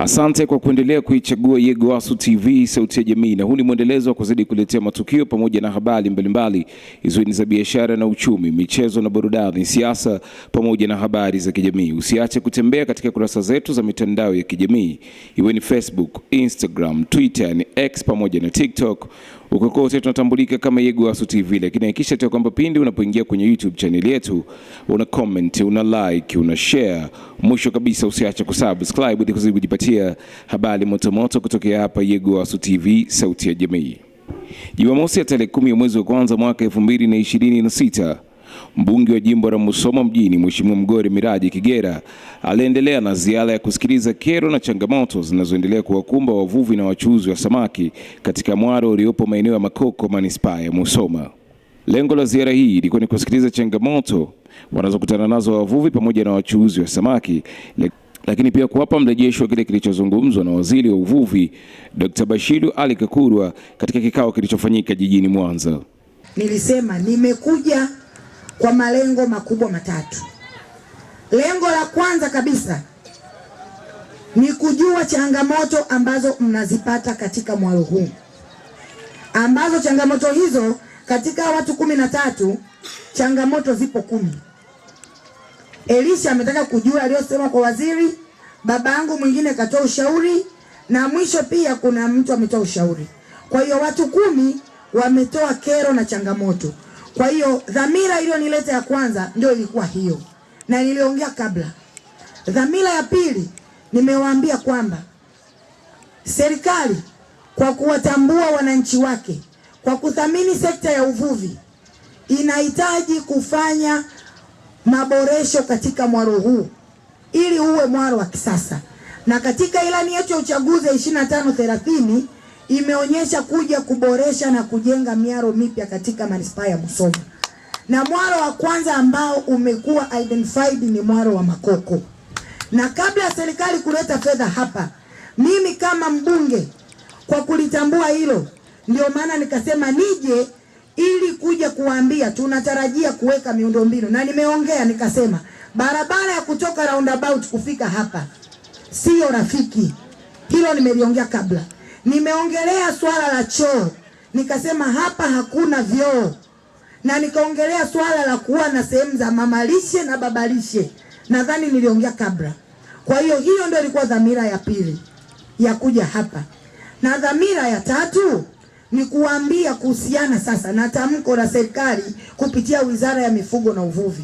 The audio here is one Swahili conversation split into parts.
Asante kwa kuendelea kuichagua Yegowasu TV, sauti ya jamii, na huu ni mwendelezo wa kuzidi kuletea matukio pamoja na habari mbalimbali hizo ni za biashara na uchumi, michezo na burudani, siasa pamoja na habari za kijamii. Usiache kutembea katika kurasa zetu za mitandao ya kijamii, iwe ni Facebook, Instagram, Twitter, ni X pamoja na TikTok. Huko kote tunatambulika kama Yegowasu TV, lakini hakikisha tu kwamba pindi unapoingia kwenye YouTube channel yetu una comment, una like, una share. Mwisho kabisa usiache kusubscribe ili kuzidi kujipatia habari moto kutokea hapa Yegowasu TV, sauti ya jamii. Jumamosi ya tarehe 10 ya mwezi wa kwanza mwaka 2026, mbunge wa jimbo la Musoma mjini Mheshimiwa Mgore Miraji Kigera aliendelea na ziara ya kusikiliza kero na changamoto zinazoendelea kuwakumba wavuvi na wachuuzi wa samaki katika mwaro uliopo maeneo ya Makoko, manispaa ya Musoma. Lengo la ziara hii ilikuwa ni kusikiliza changamoto wanazokutana nazo wavuvi pamoja na wachuuzi wa samaki, lakini pia kuwapa mrejesho kile kilichozungumzwa na Waziri wa Uvuvi Dr. Bashiru Ali Kakurwa katika kikao kilichofanyika jijini Mwanza. Nilisema nimekuja kwa malengo makubwa matatu. Lengo la kwanza kabisa ni kujua changamoto ambazo mnazipata katika mwalo huu, ambazo changamoto hizo katika watu 13 changamoto zipo 10. Elisha ametaka kujua aliyosema kwa waziri, babangu mwingine katoa ushauri, na mwisho pia kuna mtu ametoa ushauri. Kwa hiyo watu 10 wametoa kero na changamoto. Kwa hiyo dhamira iliyonileta ya kwanza ndio ilikuwa hiyo, na niliongea kabla. Dhamira ya pili, nimewaambia kwamba serikali kwa kuwatambua wananchi wake, kwa kuthamini sekta ya uvuvi, inahitaji kufanya maboresho katika mwaro huu ili uwe mwaro wa kisasa. Na katika ilani yetu ya uchaguzi 25-30 imeonyesha kuja kuboresha na kujenga miaro mipya katika manispaa ya Musoma. Na mwaro wa kwanza ambao umekuwa identified ni mwaro wa Makoko. Na kabla ya serikali kuleta fedha hapa, mimi kama mbunge kwa kulitambua hilo, ndio maana nikasema nije ili kuja kuambia tunatarajia kuweka miundombinu. Na nimeongea nikasema barabara ya kutoka roundabout kufika hapa sio rafiki. Hilo nimeliongea kabla. Nimeongelea swala la choo, nikasema hapa hakuna vyoo, na nikaongelea swala la kuwa na sehemu za mamalishe na babalishe. Nadhani niliongea kabla. Kwa hiyo hiyo ndio ilikuwa dhamira ya pili ya kuja hapa. Na dhamira ya tatu ni kuambia kuhusiana sasa na tamko la serikali kupitia Wizara ya Mifugo na Uvuvi.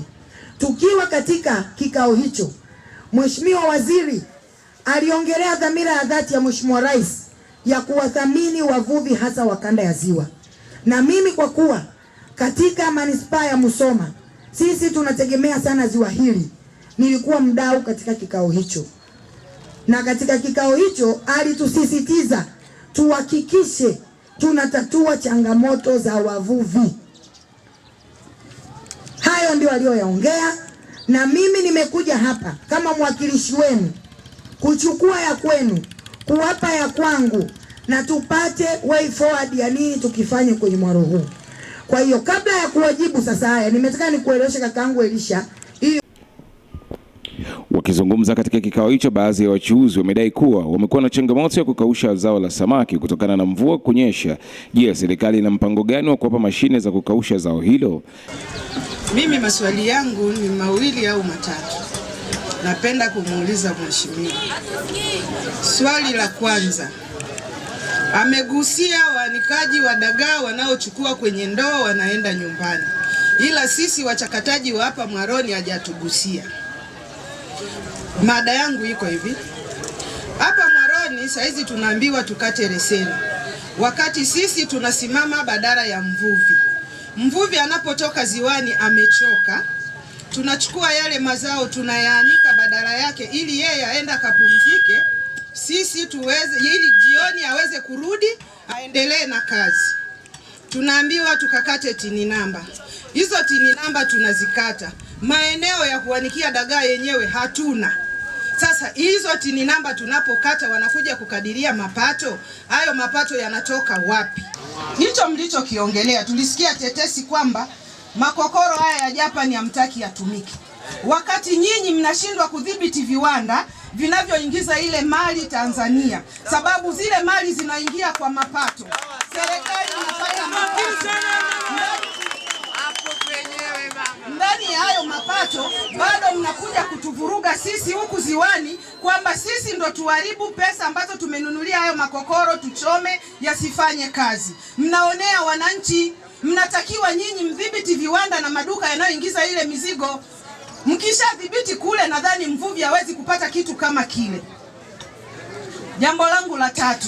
Tukiwa katika kikao hicho, Mheshimiwa Waziri aliongelea dhamira ya dhati ya Mheshimiwa Rais ya kuwathamini wavuvi hasa wa kanda ya Ziwa. Na mimi kwa kuwa katika manispaa ya Musoma sisi tunategemea sana ziwa hili, nilikuwa mdau katika kikao hicho. Na katika kikao hicho alitusisitiza tuhakikishe tunatatua changamoto za wavuvi. Hayo ndio aliyoyaongea, na mimi nimekuja hapa kama mwakilishi wenu kuchukua ya kwenu, kuwapa ya kwangu, na tupate way forward ya nini tukifanye kwenye mwaro huu. Kwa hiyo kabla ya kuwajibu sasa haya, nimetaka nikueleweshe kakaangu Elisha. Wakizungumza katika kikao hicho, baadhi ya wachuuzi wamedai kuwa wamekuwa na changamoto ya kukausha zao la samaki kutokana na mvua kunyesha. Je, serikali ina mpango gani wa kuwapa mashine za kukausha zao hilo? Mimi maswali yangu ni mawili au matatu. Napenda kumuuliza mheshimiwa. Swali la kwanza, amegusia waanikaji wa dagaa wanaochukua kwenye ndoo wanaenda nyumbani, ila sisi wachakataji wa hapa mwaroni hajatugusia. Mada yangu iko hivi: hapa mwaroni saizi tunaambiwa tukate leseni, wakati sisi tunasimama badala ya mvuvi. Mvuvi anapotoka ziwani amechoka, tunachukua yale mazao tunayaanika badala yake ili yeye aende akapumzike, sisi tuweze, ili jioni aweze kurudi aendelee na kazi. Tunaambiwa tukakate tini namba. Hizo tini namba tunazikata, maeneo ya kuanikia dagaa yenyewe hatuna. Sasa hizo tini namba tunapokata wanakuja kukadiria mapato, hayo mapato yanatoka wapi? Hicho mlichokiongelea, tulisikia tetesi kwamba makokoro haya ya Japani hamtaki yatumike, wakati nyinyi mnashindwa kudhibiti viwanda vinavyoingiza ile mali Tanzania, sababu zile mali zinaingia kwa mapato. Serikali inapata mapato. Ndani ya hayo mapato bado mnakuja kutuvuruga sisi huku ziwani kwamba sisi ndo tuharibu pesa ambazo tumenunulia hayo makokoro tuchome yasifanye kazi. Mnaonea wananchi. Mnatakiwa nyinyi mdhibiti viwanda na maduka yanayoingiza ile mizigo. Mkishadhibiti kule, nadhani mvuvi hawezi kupata kitu kama kile. Jambo langu la tatu,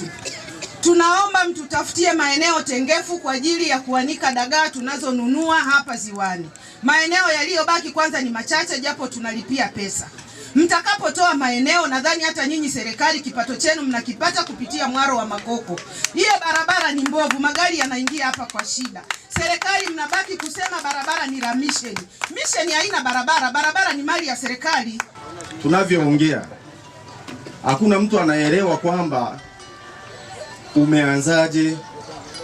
tunaomba mtutafutie maeneo tengefu kwa ajili ya kuanika dagaa tunazonunua hapa ziwani. Maeneo yaliyobaki kwanza ni machache, japo tunalipia pesa. Mtakapotoa maeneo, nadhani hata nyinyi serikali kipato chenu mnakipata kupitia mwaro wa Makoko. Hiyo barabara ni mbovu, magari yanaingia hapa kwa shida. Serikali mnabaki kusema barabara ni la misheni. Misheni haina barabara, barabara ni mali ya serikali. Tunavyoongea hakuna mtu anaelewa kwamba umeanzaje,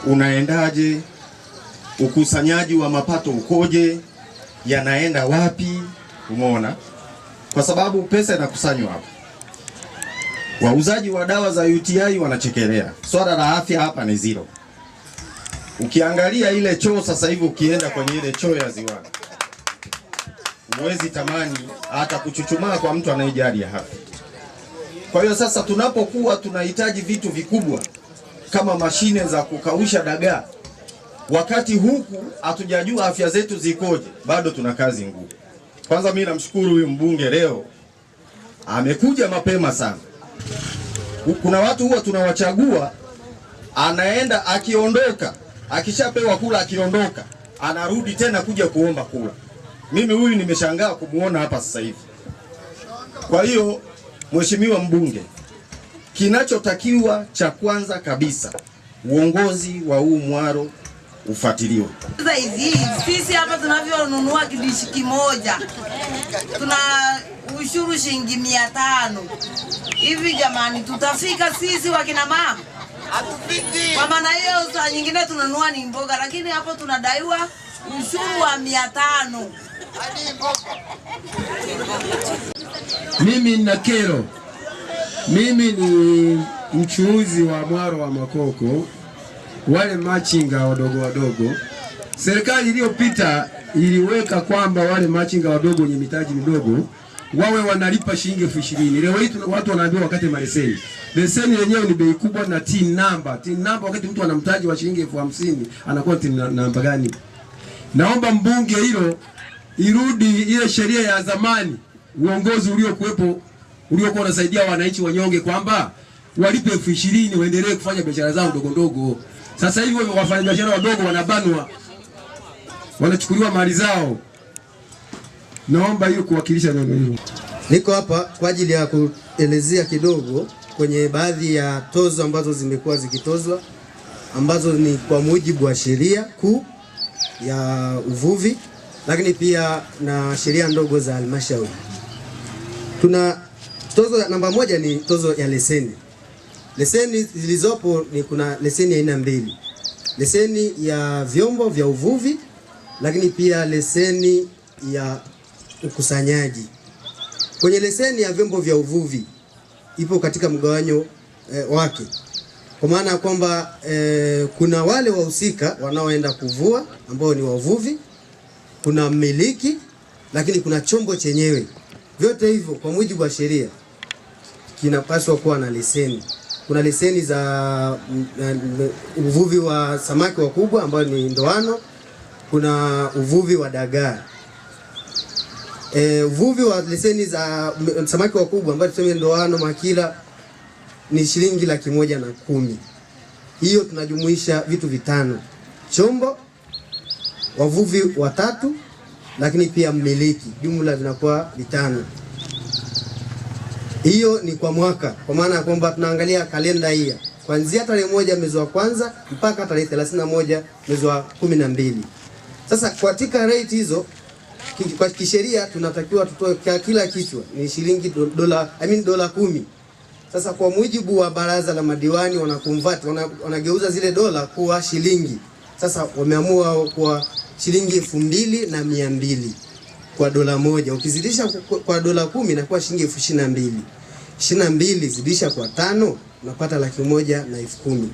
unaendaje, ukusanyaji wa mapato ukoje, yanaenda wapi, umeona? Kwa sababu pesa inakusanywa hapa. Wauzaji wa dawa za UTI wanachekelea. Swala la afya hapa ni zero. Ukiangalia ile choo sasa hivi, ukienda kwenye ile choo ya ziwani, huwezi tamani hata kuchuchumaa kwa mtu anayejali ya afya. Kwa hiyo sasa tunapokuwa tunahitaji vitu vikubwa kama mashine za kukausha dagaa, wakati huku hatujajua afya zetu zikoje, bado tuna kazi ngumu. Kwanza mimi namshukuru huyu mbunge leo amekuja mapema sana. Kuna watu huwa tunawachagua, anaenda akiondoka, akishapewa kula akiondoka, anarudi tena kuja kuomba kula. Mimi huyu nimeshangaa kumuona hapa sasa hivi. Kwa hiyo Mheshimiwa mbunge, kinachotakiwa cha kwanza kabisa, uongozi wa huu mwaro ufuatiliwe. Sisi hapa tunavyonunua kidishi kimoja tuna ushuru shilingi 500. Hivi jamani, tutafika sisi wakina mama? Kwa maana hiyo saa nyingine tunanunua ni mboga, lakini hapo tunadaiwa ushuru wa 500. Mimi nina kero. Mimi ni mchuuzi wa mwaro wa Makoko, wale machinga wadogo wadogo. Serikali iliyopita iliweka kwamba wale machinga wadogo wenye mitaji midogo wawe wanalipa shilingi 20,000. Leo hii watu wanaambiwa wakati maleseni. Leseni yenyewe ni bei kubwa na TIN number. TIN number wakati mtu ana mtaji wa shilingi 50,000 anakuwa TIN namba gani? Naomba mbunge hilo irudi ile sheria ya zamani, uongozi uliokuwepo uliokuwa unasaidia wananchi wanyonge kwamba walipe 20,000 waendelee kufanya biashara zao ndogo ndogo. Sasa hivi wafanya biashara wadogo wanabanwa, wanachukuliwa mali zao. Naomba hiyo kuwakilisha neno hilo. Niko hapa kwa ajili ya kuelezea kidogo kwenye baadhi ya tozo ambazo zimekuwa zikitozwa, ambazo ni kwa mujibu wa sheria kuu ya uvuvi, lakini pia na sheria ndogo za halmashauri. Tuna tozo namba 1 ni tozo ya leseni. Leseni zilizopo ni kuna leseni aina 2. Leseni ya vyombo vya uvuvi, lakini pia leseni ya ukusanyaji. Kwenye leseni ya vyombo vya uvuvi ipo katika mgawanyo wake. Kwa maana ya kwamba kuna wale wahusika wanaoenda kuvua ambao ni wavuvi, kuna mmiliki, lakini kuna chombo chenyewe. Vyote hivyo kwa mujibu wa sheria kinapaswa kuwa na leseni. Kuna leseni za uvuvi wa samaki wakubwa ambao ni ndoano, kuna uvuvi wa dagaa. Uvuvi wa leseni za samaki wakubwa ambao tuseme ndoano, makila ni shilingi 110,000. Hiyo tunajumuisha vitu vitano: chombo, wavuvi 3, lakini pia mmiliki. Jumla vinakuwa 5. Hiyo ni kwa mwaka, kwa maana ya kwamba tunaangalia kalenda hii kuanzia tarehe 1 mwezi wa kwanza mpaka tarehe 31 mwezi wa 12. Sasa katika rate hizo kwa kisheria tunatakiwa tutoe kila kichwa ni shilingi dola 10. Sasa kwa mujibu wa baraza la madiwani wanageuza zile dola kuwa shilingi. Sasa wameamua kwa shilingi 2,200 kwa dola moja. Ukizidisha kwa dola 10 inakuwa shilingi 22,000. 22 zidisha kwa 5 unapata 1,110,000.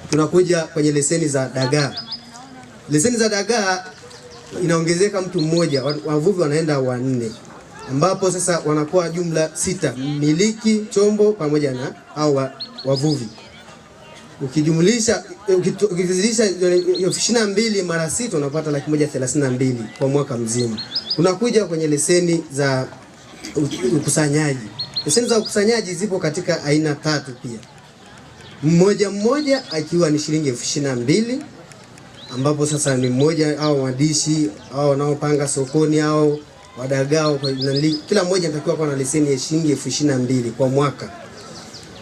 Tunakuja kwenye leseni za dagaa. Leseni za dagaa inaongezeka mtu mmoja, wavuvi wanaenda 4, ambapo sasa wanakuwa jumla 6, miliki chombo pamoja na au wavuvi. Ukijumlisha ukizidisha 22 mara 6 unapata 132 kwa mwaka mzima. Unakuja kwenye leseni za ukusanyaji. Leseni za ukusanyaji zipo katika aina 3 pia. Mmoja akiwa ni shilingi 22, ambapo sasa ni mmoja au wadishi au wanaopanga sokoni au wadagao, kila mmoja anatakiwa kuwa na leseni ya shilingi 22 kwa mwaka.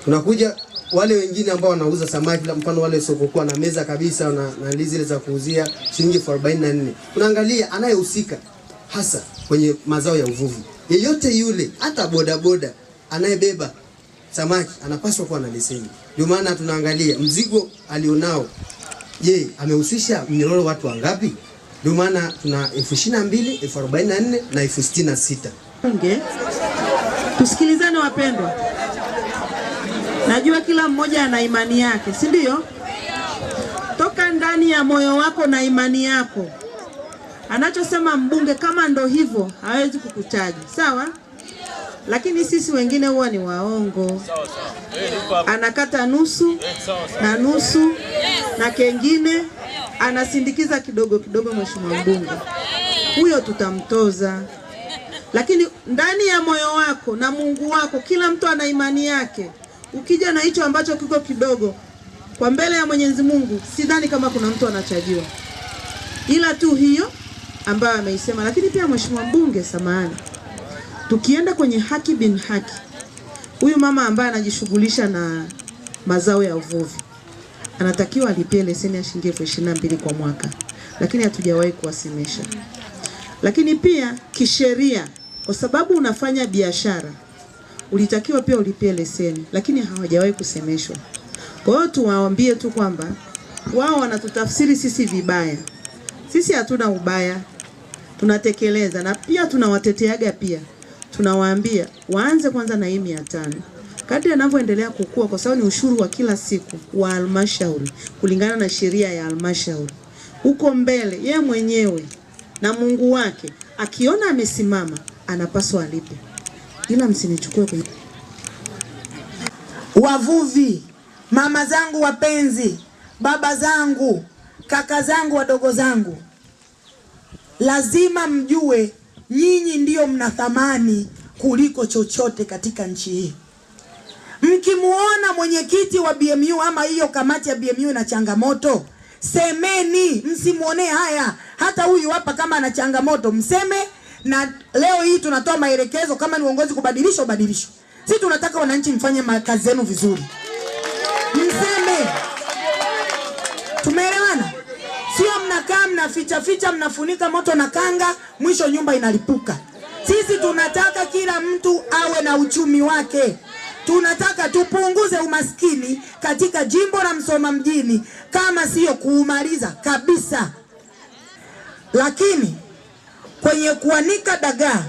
Tunakuja wale wengine ambao wanauza samaki, mfano wale soko kwa na meza kabisa na zile za kuuzia shilingi 44. Tunaangalia anayehusika hasa kwenye mazao ya uvuvi. Yeyote yule, hata bodaboda anayebeba samaki anapaswa kuwa na leseni. Ndio maana tunaangalia mzigo alionao, je, amehusisha mnyororo watu wangapi? Ndio maana tuna 22,000, 44,000 na 66,000. Tusikilizane wapendwa. Najua kila mmoja ana imani yake, si ndio? Toka ndani ya moyo wako na imani yako. Anachosema mbunge kama ndo hivyo hawezi kukutaji, sawa? Lakini sisi wengine huwa ni waongo. Anakata nusu na nusu na kengine anasindikiza kidogo kidogo. Mheshimiwa mbunge, huyo tutamtoza. Lakini ndani ya moyo wako na Mungu wako, kila mtu ana imani yake. Ukija na hicho ambacho kiko kidogo kwa mbele ya Mwenyezi Mungu, sidhani kama kuna mtu anachajiwa, ila tu hiyo ambayo ameisema. Lakini pia Mheshimiwa mbunge, samahani, tukienda kwenye haki bin haki, huyu mama ambaye anajishughulisha na mazao ya uvuvi anatakiwa alipie leseni ya shilingi 22,000 kwa mwaka, lakini hatujawahi kuwasemesha. Lakini pia kisheria, kwa sababu unafanya biashara, ulitakiwa pia ulipie leseni, lakini hawajawahi kusemeshwa. Kwa hiyo tuwaambie tu kwamba wao wanatutafsiri sisi vibaya. Sisi hatuna ubaya, tunatekeleza, na pia tunawateteaga pia. Tunawaambia waanze kwanza na hii 500. Kadri anavyoendelea kukua, kwa sababu ni ushuru wa kila siku wa halmashauri kulingana na sheria ya halmashauri. Huko mbele yeye mwenyewe na Mungu wake akiona amesimama anapaswa alipe. Ila msinichukue kwenye wavuvi. Mama zangu wapenzi, baba zangu, kaka zangu, wadogo zangu, lazima mjue nyinyi ndio mna thamani kuliko chochote katika nchi hii. Mkimuona mwenyekiti wa BMU ama hiyo kamati ya BMU ina changamoto, semeni, msimuone haya. Hata huyu hapa kama ana changamoto mseme, na leo hii tunatoa maelekezo, kama ni uongozi kubadilisha ubadilisho. Sisi tunataka wananchi mfanye kazi zenu vizuri. Mseme. Tumeelewana? Sio mnakaa mnaficha mnafunika moto na kanga, mwisho nyumba inalipuka. Sisi tunataka kila mtu awe na uchumi wake. Tunataka tupunguze umaskini katika jimbo la Msoma mjini, kama sio kuumaliza kabisa. Lakini kwenye kuanika dagaa,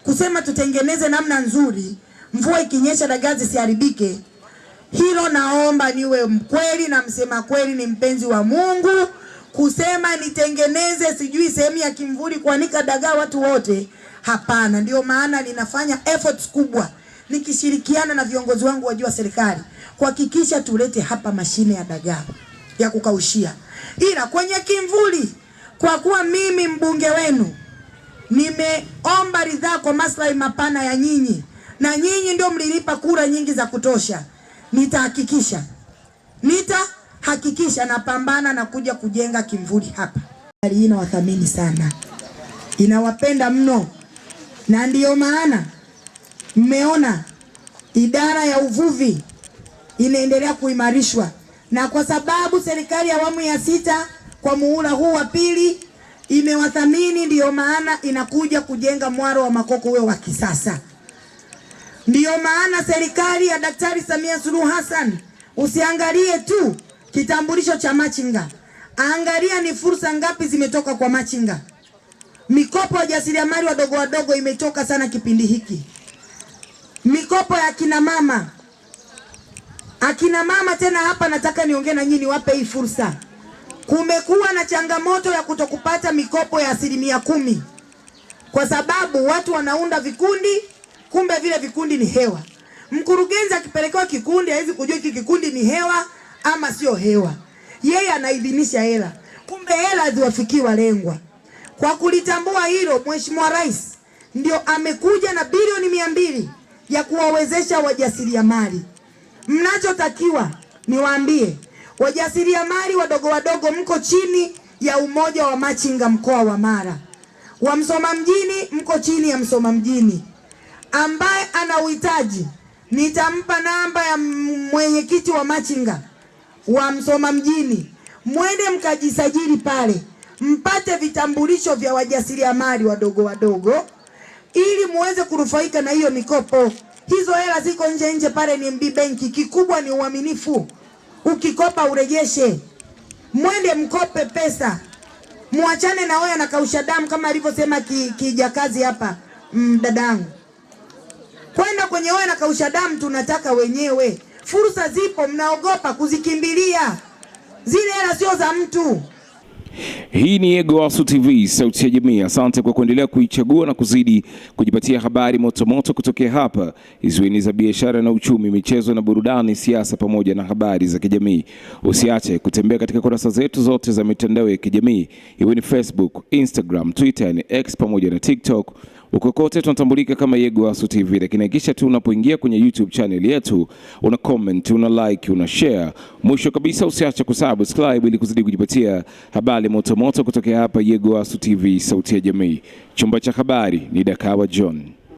kusema tutengeneze namna nzuri, mvua ikinyesha dagaa zisiharibike, hilo naomba niwe mkweli na msema kweli, ni mpenzi wa Mungu. Kusema nitengeneze sijui sehemu ya kimvuli kuanika dagaa watu wote, hapana. Ndio maana ninafanya efforts kubwa nikishirikiana na viongozi wangu wa juu wa serikali kuhakikisha tulete hapa mashine ya dagaa ya kukaushia, ila kwenye kimvuli. Kwa kuwa mimi mbunge wenu nimeomba ridhaa kwa maslahi mapana ya nyinyi, na nyinyi ndio mlinipa kura nyingi za kutosha, nitahakikisha napambana na kuja kujenga kimvuli hapa. Hii inawathamini sana, inawapenda mno, na ndiyo maana mmeona idara ya uvuvi inaendelea kuimarishwa, na kwa sababu serikali ya awamu ya 6 kwa muhula huu wa pili imewathamini, ndiyo maana inakuja kujenga mwaro wa Makoko uwe wa kisasa. Ndiyo maana serikali ya Daktari Samia Suluhu Hassan, usiangalie tu kitambulisho cha machinga, angalia ni fursa ngapi zimetoka kwa machinga. Mikopo ya jasiriamali wadogo imetoka sana kipindi hiki. mikopo ya akina mama. Akina mama tena hapa nataka niongee na nyinyi, wape hii fursa. Kumekuwa na changamoto ya kutokupata mikopo ya 10%, kwa sababu watu wanaunda vikundi, kumbe vile vikundi ni hewa. Mkurugenzi akipelekewa kikundi hawezi kujua hiki kikundi ni hewa ama sio hewa. Yeye anaidhinisha hela, kumbe hela haziwafikii walengwa. Kwa kulitambua hilo, Mheshimiwa Rais ndio amekuja na bilioni 200 ya kuwawezesha wajasiriamali. Mnachotakiwa niwaambie, wajasiriamali wadogo wadogo mko chini ya umoja wa machinga mkoa wa Mara. Wa Msoma mjini mko chini ya Msoma mjini. Ambaye ana uhitaji nitampa namba ya mwenyekiti wa machinga wa Msoma mjini. Mwende mkajisajili pale, mpate vitambulisho vya wajasiriamali wadogo wadogo ili muweze kunufaika na hiyo mikopo. Hizo hela ziko nje pale ni NMB benki. Kikubwa ni uaminifu. Ukikopa urejeshe. Mwende mkope pesa. Muachane na wewe na kausha damu kama alivyosema kijakazi hapa dadangu. Kwenda kwenye wewe na kausha damu tunataka wenyewe. Fursa zipo, mnaogopa kuzikimbilia. Zile hela sio za mtu. Hii ni Egowasu TV, sauti ya jamii. Asante kwa kuendelea kuichagua na kuzidi kujipatia habari moto kutokea hapa Izuini za biashara na uchumi, michezo na burudani, siasa pamoja na habari za kijamii. Usiache kutembea katika kurasa zetu zote za mitandao ya kijamii, iwe ni Facebook, Instagram, Twitter, na X pamoja na TikTok. Uko kote tunatambulika kama Egowasu TV, lakini hakikisha tu unapoingia kwenye YouTube channel yetu una comment, una like, una share. Mwisho kabisa usiache kusubscribe ili kuzidi kujipatia habari moto kutokea hapa Egowasu TV, sauti ya jamii. Chumba cha habari ni Dakawa John.